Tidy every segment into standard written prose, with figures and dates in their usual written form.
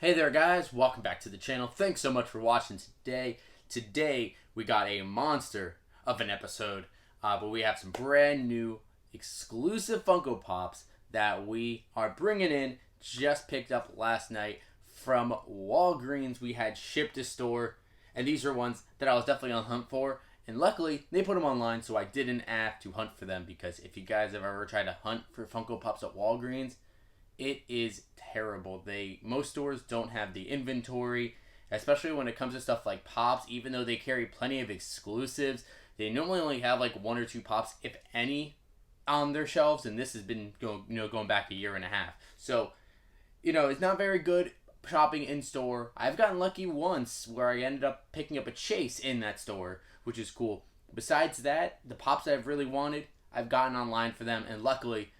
Hey there guys, welcome back to the channel. Thanks so much for watching today. Today we got a monster of an episode, but we have some brand new exclusive Funko Pops that we are bringing in. Just picked up last night from Walgreens. We had shipped to store, and these are ones that I was definitely on the hunt for. And luckily, they put them online, so I didn't have to hunt for them, because if you guys have ever tried to hunt for Funko Pops at Walgreens, it is terrible. Most stores don't have the inventory, especially when it comes to stuff like Pops. Even though they carry plenty of exclusives, they normally only have like one or two Pops, if any, on their shelves. And this has been going back a year and a half. So, it's not very good shopping in store. I've gotten lucky once where I ended up picking up a chase in that store, which is cool. Besides that, the Pops that I've really wanted, I've gotten online for them, and luckily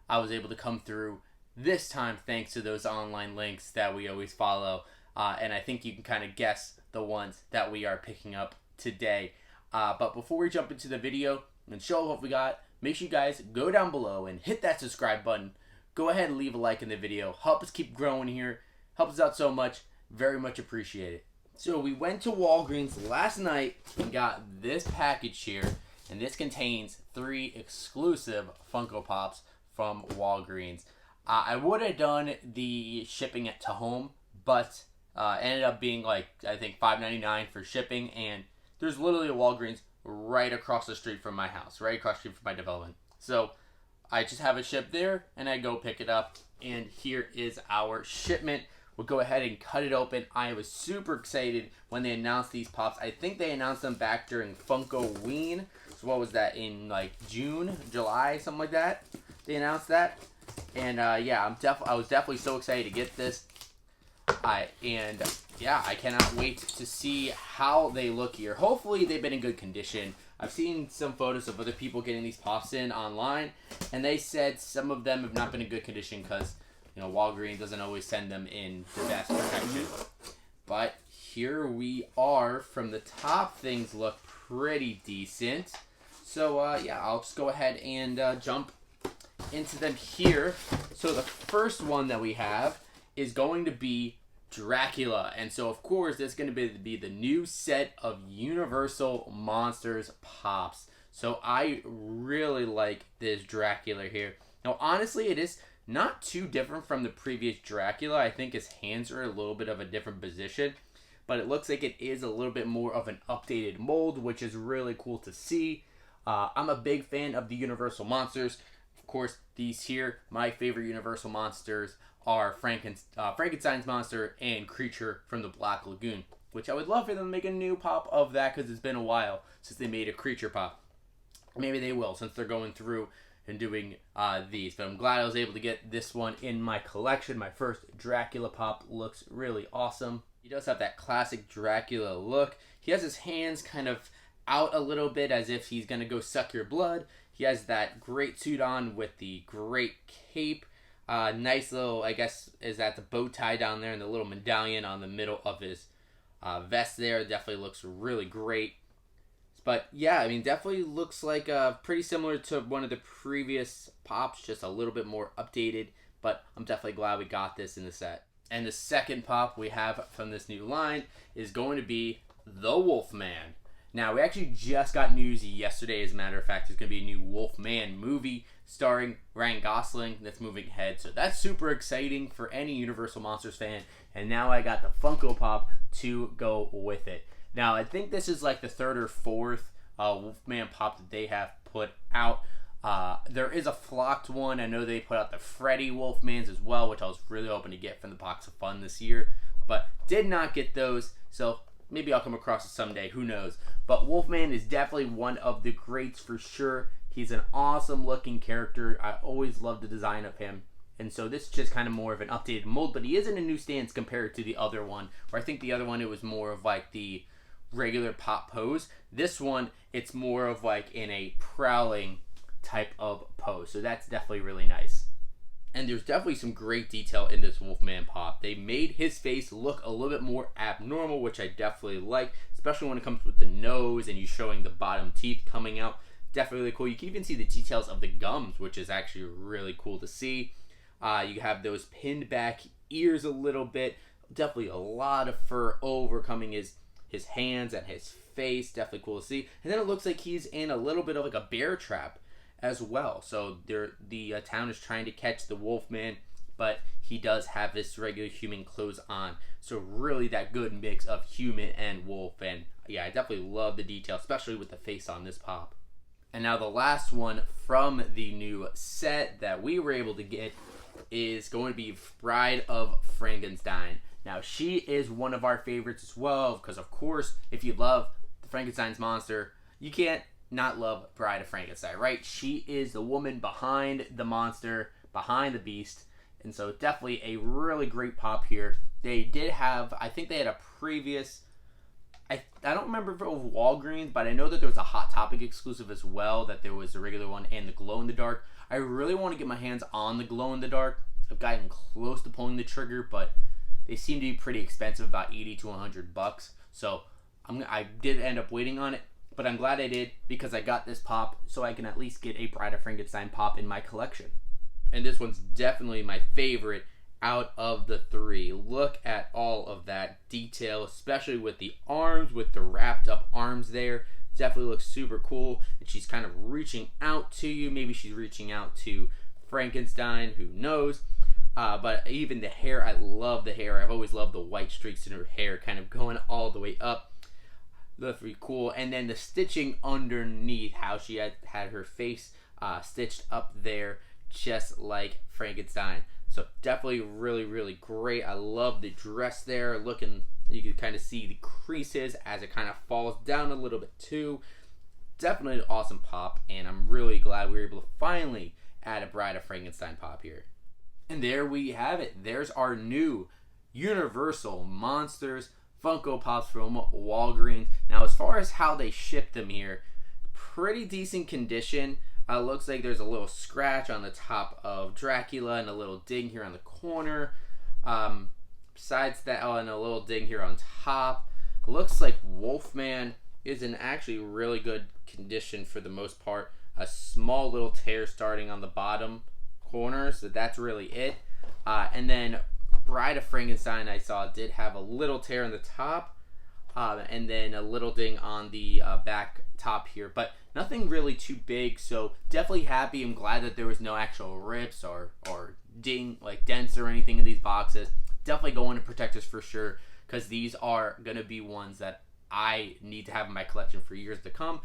I was able to come through this time thanks to those online links that we always follow. And I think you can kind of guess the ones that we are picking up today. But before we jump into the video and show what we got, make sure you guys go down below and hit that subscribe button. Go ahead and leave a like in the video. Help us keep growing here. Help us out so much. Very much appreciate it. So we went to Walgreens last night and got this package here. And this contains 3 exclusive Funko Pops from Walgreens. I would have done the shipping it to home, but ended up being like, I think $5.99 for shipping, and there's literally a Walgreens right across the street from my house, right across the street from my development. So I just have it shipped there, and I go pick it up, and here is our shipment. We'll go ahead and cut it open. I was super excited when they announced these Pops. I think they announced them back during Funkoween. So what was that, in like June, July, something like that? They announced that. And yeah, I was definitely so excited to get this. I cannot wait to see how they look here. Hopefully they've been in good condition. I've seen some photos of other people getting these Pops in online, and they said some of them have not been in good condition because, Walgreens doesn't always send them in the best protection. But here we are. From the top, things look pretty decent. So yeah, I'll just go ahead and jump into them here. So the first one that we have is going to be Dracula, and so of course this is going to be the new set of Universal Monsters Pops. So I really like this Dracula here. Now honestly, it is not too different from the previous Dracula. I think his hands are a little bit of a different position, but it looks like it is a little bit more of an updated mold, which is really cool to see. I'm a big fan of the Universal Monsters. Of course, these here, my favorite Universal Monsters are Frankenstein's monster and Creature from the Black Lagoon, which I would love for them to make a new Pop of that, because it's been a while since they made a Creature Pop. Maybe they will, since they're going through and doing these. But I'm glad I was able to get this one in my collection. My first Dracula Pop looks really awesome. He does have that classic Dracula look. He has his hands kind of out a little bit as if he's going to go suck your blood. He has that great suit on with the great cape. Nice little, I guess, is that the bow tie down there, and the little medallion on the middle of his vest there. Definitely looks really great. But yeah, I mean, definitely looks like pretty similar to one of the previous Pops, just a little bit more updated. But I'm definitely glad we got this in the set. And the second Pop we have from this new line is going to be the Wolfman. Now, we actually just got news yesterday, as a matter of fact. There's going to be a new Wolfman movie starring Ryan Gosling that's moving ahead. So that's super exciting for any Universal Monsters fan. And now I got the Funko Pop to go with it. Now, I think this is like the 3rd or 4th Wolfman Pop that they have put out. There is a flocked one. I know they put out the Freddy Wolfmans as well, which I was really hoping to get from the Box of Fun this year. But did not get those. So maybe I'll come across it someday. Who knows? But Wolfman is definitely one of the greats for sure. He's an awesome looking character. I always love the design of him. And so this is just kind of more of an updated mold. But he is in a new stance compared to the other one, where I think the other one, it was more of like the regular Pop pose. This one, it's more of like in a prowling type of pose. So that's definitely really nice. And there's definitely some great detail in this Wolfman Pop. They made his face look a little bit more abnormal, which I definitely like, especially when it comes with the nose and you showing the bottom teeth coming out. Definitely really cool. You can even see the details of the gums, which is actually really cool to see. You have those pinned back ears a little bit. Definitely a lot of fur overcoming his hands and his face. Definitely cool to see. And then it looks like he's in a little bit of like a bear trap as well. So the town is trying to catch the Wolfman, but he does have his regular human clothes on. So really that good mix of human and wolf. And yeah, I definitely love the detail, especially with the face on this pop. And now the last one from the new set that we were able to get is going to be Bride of Frankenstein. Now, she is one of our favorites as well, because of course, if you love the Frankenstein's monster, you can't not love Bride of Frankenstein, right? She is the woman behind the monster, behind the beast, and so definitely a really great pop here. They did have, I think they had a previous, I don't remember if it was Walgreens, but I know that there was a Hot Topic exclusive as well, that there was a regular one and the glow-in-the-dark. I really want to get my hands on the glow-in-the-dark. I've gotten close to pulling the trigger, but they seem to be pretty expensive, about $80 to $100. So I did end up waiting on it, but I'm glad I did because I got this pop so I can at least get a Bride of Frankenstein pop in my collection. And this one's definitely my favorite out of the three. Look at all of that detail, especially with the arms, with the wrapped up arms there. Definitely looks super cool. And she's kind of reaching out to you. Maybe she's reaching out to Frankenstein, who knows. But even the hair, I love the hair. I've always loved the white streaks in her hair kind of going all the way up. Looks pretty cool. And then the stitching underneath, how she had her face stitched up there just like Frankenstein. So definitely really, really great. I love the dress there. Looking, you can kind of see the creases as it kind of falls down a little bit too. Definitely an awesome pop, and I'm really glad we were able to finally add a Bride of Frankenstein pop here. And there we have it. There's our new Universal Monsters Funko Pops from Walgreens. Now, as far as how they ship them here, pretty decent condition. Looks like there's a little scratch on the top of Dracula and a little ding here on the corner. Besides that, and a little ding here on top. Looks like Wolfman is in actually really good condition for the most part. A small little tear starting on the bottom corner, so that's really it. And then Bride of Frankenstein, I saw, did have a little tear on the top, and then a little ding on the back top here, but nothing really too big. So definitely happy. I'm glad that there was no actual rips or ding, like dents or anything in these boxes. Definitely going to protectors for sure, because these are going to be ones that I need to have in my collection for years to come.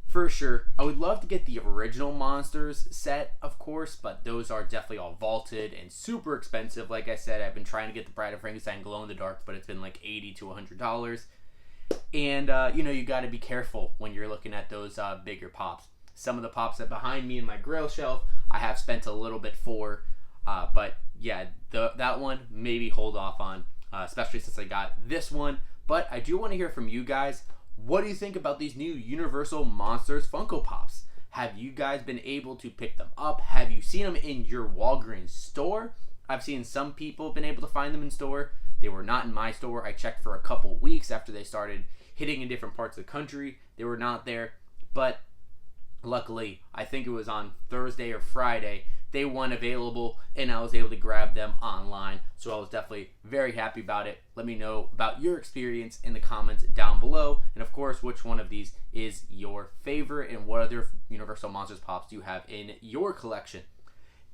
For sure. I would love to get the original Monsters set, of course, but those are definitely all vaulted and super expensive. Like I said, I've been trying to get the Bride of Frankenstein glow in the dark, but it's been like $80 to $100. And, you got to be careful when you're looking at those bigger pops. Some of the pops that behind me in my grail shelf, I have spent a little bit for. But, yeah, that one, maybe hold off on, especially since I got this one. But I do want to hear from you guys. What do you think about these new Universal Monsters Funko Pops? Have you guys been able to pick them up? Have you seen them in your Walgreens store? I've seen some people been able to find them in store. They were not in my store. I checked for a couple weeks after they started hitting in different parts of the country. They were not there. But luckily, I think it was on Thursday or Friday, they weren't available, and I was able to grab them online. So I was definitely very happy about it. Let me know about your experience in the comments down below. And of course, which one of these is your favorite, and what other Universal Monsters Pops do you have in your collection?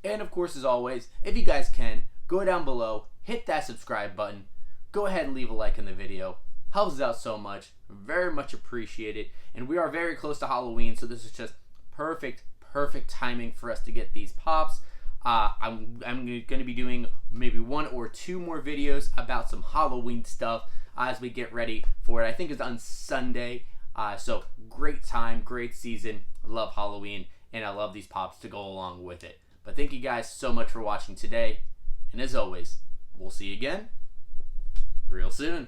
And of course, as always, if you guys can, go down below, hit that subscribe button, go ahead and leave a like in the video. Helps us out so much. Very much appreciated. And we are very close to Halloween, so this is just perfect timing for us to get these pops. I'm going to be doing maybe 1 or 2 more videos about some Halloween stuff as we get ready for it. I think it's on Sunday. So great time, great season. I love Halloween, and I love these pops to go along with it. But thank you guys so much for watching today. And as always, we'll see you again real soon.